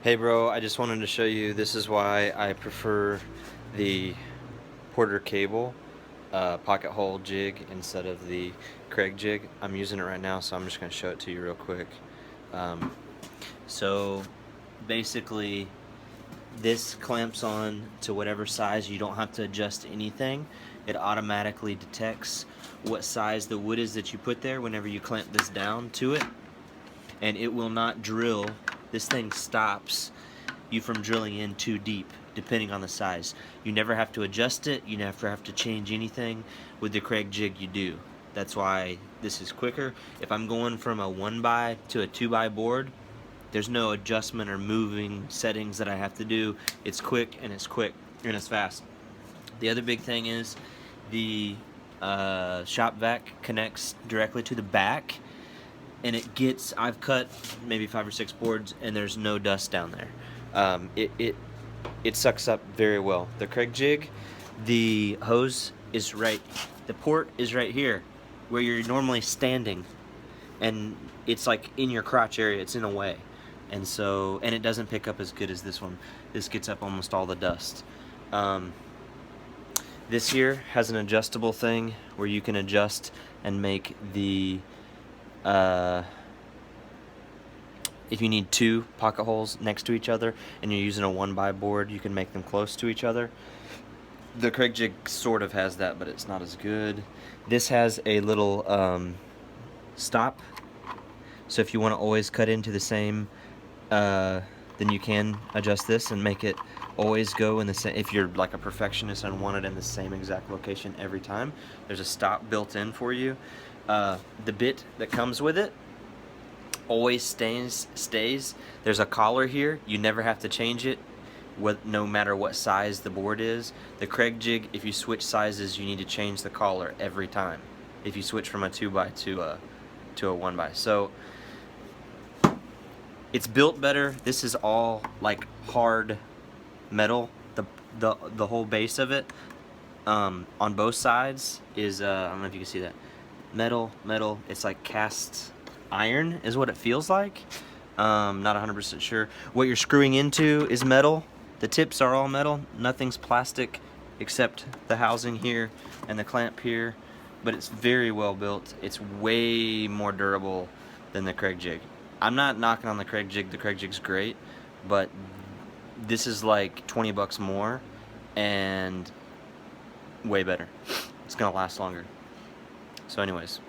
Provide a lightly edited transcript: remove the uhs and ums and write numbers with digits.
Hey bro, I just wanted to show you, this is why I prefer the Porter cable pocket hole jig instead of the Kreg jig. I'm using it right now, so I'm just going to show it to you real quick. Um, so basically this clamps on to whatever size. You don't have to adjust anything. It automatically detects what size the wood is that you put there whenever you clamp this down to it, and it will not drill. This thing stops you from drilling in too deep depending on the size. You never have to adjust it, you never have to change anything. With the Kreg jig you do. That's why this is quicker. If I'm going from a 1x to a 2x board, there's no adjustment or moving settings that I have to do. It's quick and it's fast. The other big thing is the shop vac connects directly to the back, and I've cut maybe 5 or 6 boards and there's no dust down there. It sucks up very well. The Kreg jig, the hose is the port is right here where you're normally standing, and it's like in your crotch area, it's in a way. And it doesn't pick up as good as this one. This gets up almost all the dust. This here has an adjustable thing where you can adjust and make the if you need 2 pocket holes next to each other and you're using a 1x board, you can make them close to each other. The Kreg jig sort of has that, but it's not as good. This has a little stop, so if you want to always cut into the same, then you can adjust this and make it always go in the same. If you're like a perfectionist and want it in the same exact location every time, there's a stop built in for you. The bit that comes with it always stays. There's a collar here. You never have to change it, no matter what size the board is. The Kreg jig, if you switch sizes, you need to change the collar every time. If you switch from a 2x to a 1x, so it's built better. This is all like hard metal. The whole base of it on both sides is I don't know if you can see that, metal. It's like cast iron is what it feels like. Not 100% sure. What you're screwing into is metal. The tips are all metal. Nothing's plastic except the housing here and the clamp here. But it's very well built. It's way more durable than the Kreg jig. I'm not knocking on the Kreg jig. The Kreg jig's great, but this is like 20 bucks more and way better. It's gonna last longer. So anyways,